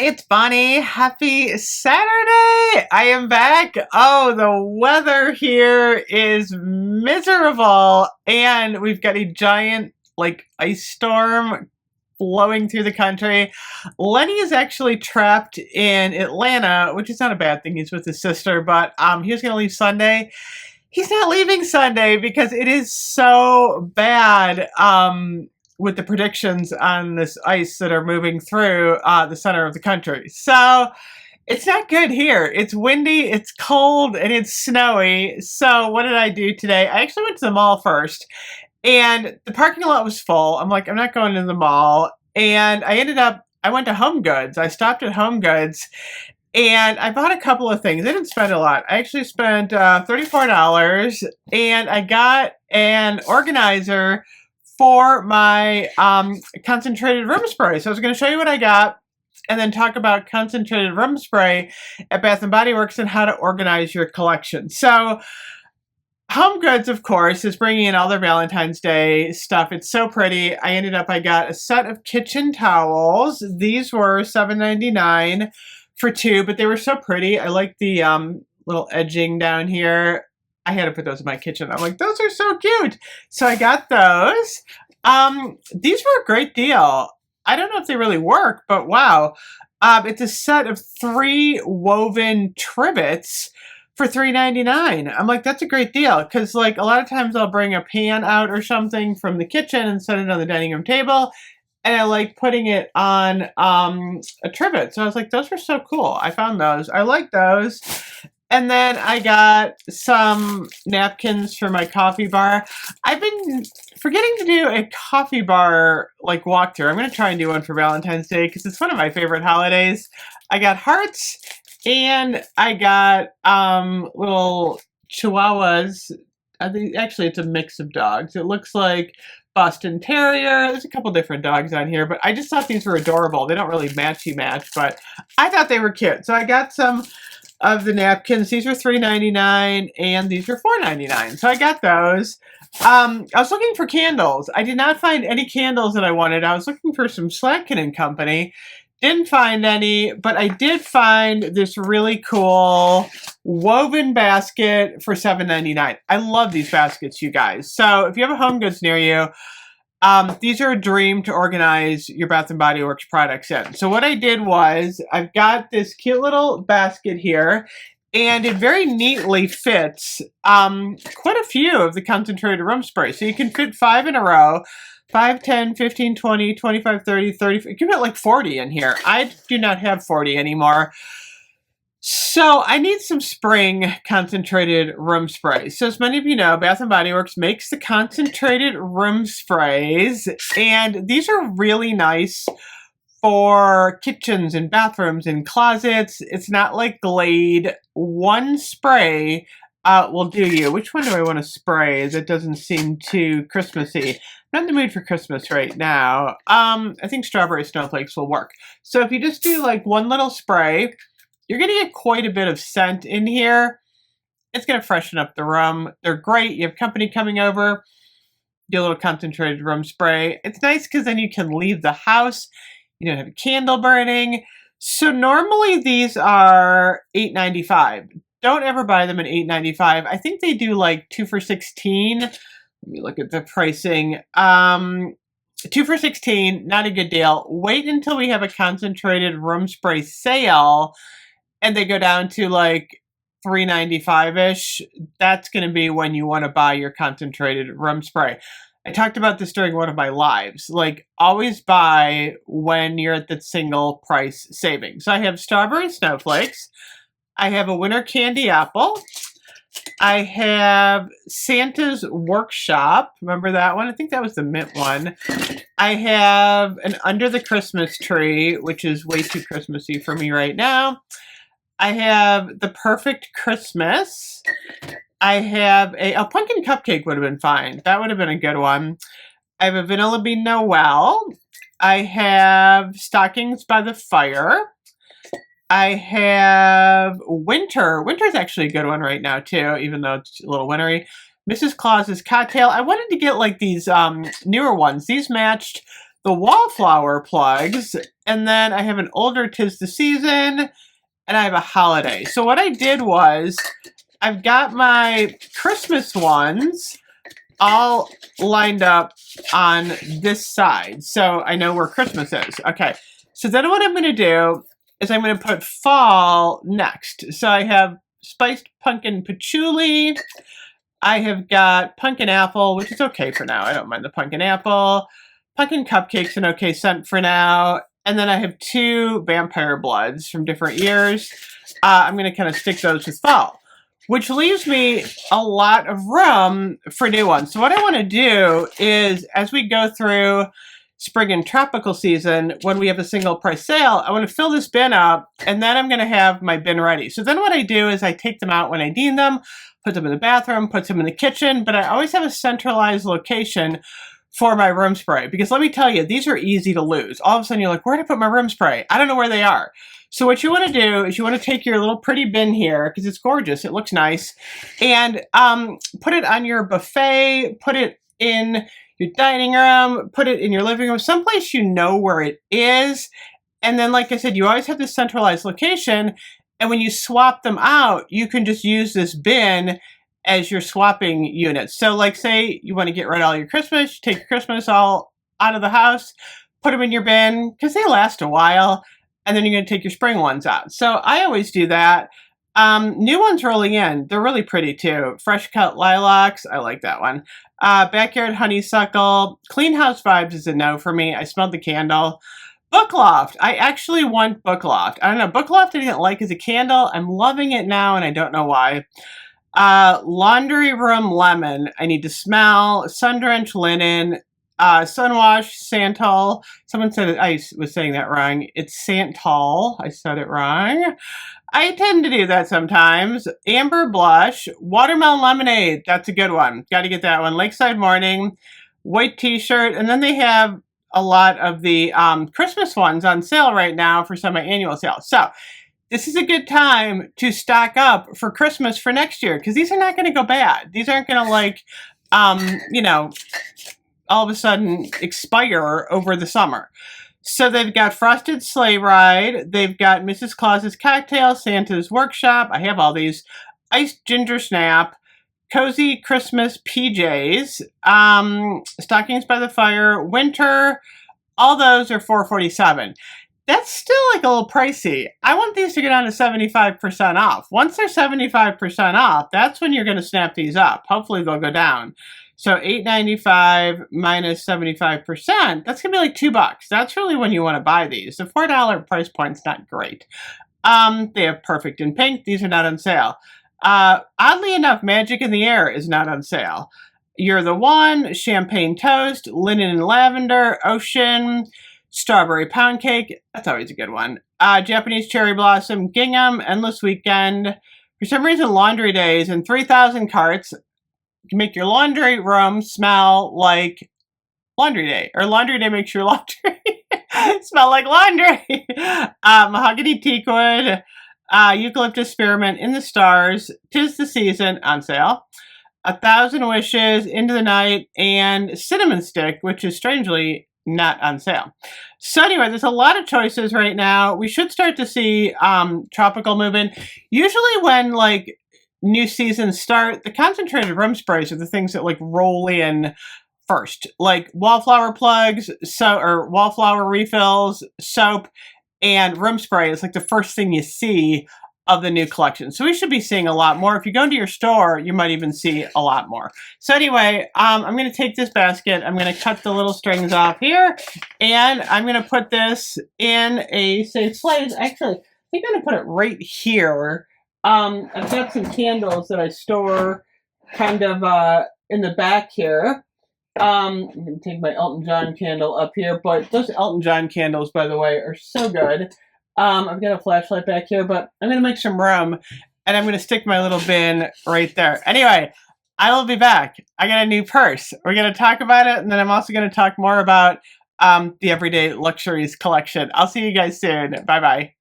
It's Bonnie. Happy Saturday. I am back. Oh, the weather here is miserable. And we've got a giant, ice storm blowing through the country. Lenny is actually trapped in Atlanta, which is not a bad thing. He's with his sister, but he was going to leave Sunday. He's not leaving Sunday because it is so bad. With the predictions on this ice that are moving through the center of the country. So it's not good here. It's windy, it's cold, and it's snowy. So what did I do today? I actually went to the mall first, and the parking lot was full. I'm like, I'm not going to the mall. And I went to HomeGoods. I stopped at HomeGoods, and I bought a couple of things. I didn't spend a lot. I actually spent $34, and I got an organizer for my concentrated room spray. So I was going to show you what I got and then talk about concentrated room spray at Bath & Body Works and how to organize your collection. So HomeGoods, of course, is bringing in all their Valentine's Day stuff. It's so pretty. I got a set of kitchen towels. These were $7.99 for two, but they were so pretty. I like the little edging down here. I had to put those in my kitchen. I'm like, those are so cute. So I got those. These were a great deal. I don't know if they really work, but wow. It's a set of 3 woven trivets for $3.99. I'm like, that's a great deal. Because a lot of times I'll bring a pan out or something from the kitchen and set it on the dining room table. And I like putting it on a trivet. So I was like, those were so cool. I found those. I like those. And then I got some napkins for my coffee bar. I've been forgetting to do a coffee bar walkthrough. I'm going to try and do one for Valentine's Day because it's one of my favorite holidays. I got hearts and I got little chihuahuas. Actually, it's a mix of dogs. It looks like Boston Terrier. There's a couple different dogs on here, but I just thought these were adorable. They don't really match, but I thought they were cute. So I got some of the napkins. These were $3.99 and these were $4.99. So I got those. I was looking for candles. I did not find any candles that I wanted. I was looking for some Slatkin & Company. Didn't find any, but I did find this really cool woven basket for $7.99. I love these baskets, you guys. So if you have a HomeGoods near you, these are a dream to organize your Bath & Body Works products in. So what I did was, I've got this cute little basket here, and it very neatly fits quite a few of the concentrated room spray. So you can fit 5 in a row, 5, 10, 15, 20, 25, 30, 30. You can fit 40 in here. I do not have 40 anymore. So I need some spring concentrated room spray. So as many of you know, Bath & Body Works makes the concentrated room sprays, and these are really nice for kitchens and bathrooms and closets. It's not like Glade. One spray will do you. Which one do I want to spray as it doesn't seem too Christmassy? I'm not in the mood for Christmas right now. I think strawberry snowflakes will work. So if you just do one little spray, you're going to get quite a bit of scent in here. It's going to freshen up the room. They're great. You have company coming over, do a little concentrated room spray. It's nice because then you can leave the house. You don't have a candle burning. So normally these are $8.95. Don't ever buy them at $8.95. I think they do 2 for $16. Let me look at the pricing. 2 for $16, not a good deal. Wait until we have a concentrated room spray sale and they go down to $3.95-ish. That's going to be when you want to buy your concentrated room spray. I talked about this during one of my lives. Always buy when you're at the single price savings. So I have strawberry snowflakes. I have a winter candy apple. I have Santa's Workshop. Remember that one? I think that was the mint one. I have an Under the Christmas Tree, which is way too Christmassy for me right now. I have the Perfect Christmas. I have a pumpkin cupcake would have been fine. That would have been a good one. I have a Vanilla Bean Noel. I have Stockings by the Fire. I have Winter. Winter's actually a good one right now, too, even though it's a little wintry. Mrs. Claus's Cocktail. I wanted to get these newer ones. These matched the wallflower plugs, and then I have an older 'Tis the Season, and I have a holiday. So what I did was I've got my Christmas ones all lined up on this side, so I know where Christmas is. Okay, so then what I'm going to do is I'm going to put fall next. So I have spiced pumpkin patchouli. I have got pumpkin apple, which is okay for now. I don't mind the pumpkin apple. Pumpkin cupcakes, an okay scent for now. And then I have 2 vampire bloods from different years. I'm going to kind of stick those with fall, which leaves me a lot of room for new ones. So what I want to do is, as we go through spring and tropical season, when we have a single price sale, I want to fill this bin up, and then I'm going to have my bin ready. So then what I do is I take them out when I need them, put them in the bathroom, put them in the kitchen, but I always have a centralized location for my room spray, because let me tell you, these are easy to lose. All of a sudden you're like, where did I put my room spray? I don't know where they are. So what you want to do is you want to take your little pretty bin here, because it's gorgeous, it looks nice, and put it on your buffet, put it in your dining room, put it in your living room, someplace you know where it is. And then, like I said, you always have this centralized location, and when you swap them out, you can just use this bin as your swapping unit. So like, say you want to get rid of all your Christmas, you take your Christmas all out of the house, put them in your bin, because they last a while, and then you're going to take your spring ones out. So I always do that. New ones rolling in. They're really pretty too. Fresh cut lilacs. I like that one. Backyard honeysuckle. Clean house vibes is a no for me. I smelled the candle. Book loft. I actually want book loft. I don't know. Book loft I didn't like as a candle. I'm loving it now, and I don't know why. Laundry room lemon. I need to smell. Sun drenched linen. Sunwash Santal. Someone said I was saying that wrong. It's Santal. I said it wrong. I tend to do that sometimes. Amber blush. Watermelon lemonade. That's a good one. Got to get that one. Lakeside morning. White t-shirt. And then they have a lot of the Christmas ones on sale right now for semi-annual sale. So this is a good time to stock up for Christmas for next year, because these are not going to go bad. These aren't going to, like, you know, all of a sudden expire over the summer. So they've got Frosted Sleigh Ride. They've got Mrs. Claus's Cocktail, Santa's Workshop. I have all these. Iced Ginger Snap. Cozy Christmas PJs. Stockings by the Fire. Winter. All those are $4.47. That's still like a little pricey. I want these to get down to 75% off. Once they're 75% off, that's when you're going to snap these up. Hopefully they'll go down. So $8.95 minus 75%, that's going to be like $2. That's really when you want to buy these. The $4 price point's not great. They have Perfect in Pink. These are not on sale. Oddly enough, Magic in the Air is not on sale. You're the One, Champagne Toast, Linen and Lavender, Ocean, Strawberry Pound Cake. That's always a good one. Japanese Cherry Blossom, Gingham, Endless Weekend. For some reason, Laundry Days and 3,000 carts. You can make your laundry room smell like laundry day, or laundry day makes your laundry smell like laundry. Mahogany teakwood, eucalyptus spearmint in the stars, 'Tis the Season on sale. 1,000 Wishes, Into the Night, and cinnamon stick, which is strangely not on sale. So anyway, there's a lot of choices right now. We should start to see tropical movement. Usually when like new seasons start, the concentrated room sprays are the things that like roll in first, like wallflower plugs, or wallflower refills, soap, and room spray is like the first thing you see of the new collection. So we should be seeing a lot more. If you go into your store, you might even see a lot more. So anyway, I'm going to take this basket, I'm going to cut the little strings off here, and I'm going to put this in a safe place. Actually, I think I'm going to put it right here. I've got some candles that I store kind of in the back here. I'm going to take my Elton John candle up here, but those Elton John candles, by the way, are so good. I've got a flashlight back here, but I'm going to make some room, and I'm going to stick my little bin right there. Anyway, I will be back. I got a new purse. We're going to talk about it, and then I'm also going to talk more about the Everyday Luxuries collection. I'll see you guys soon. Bye-bye.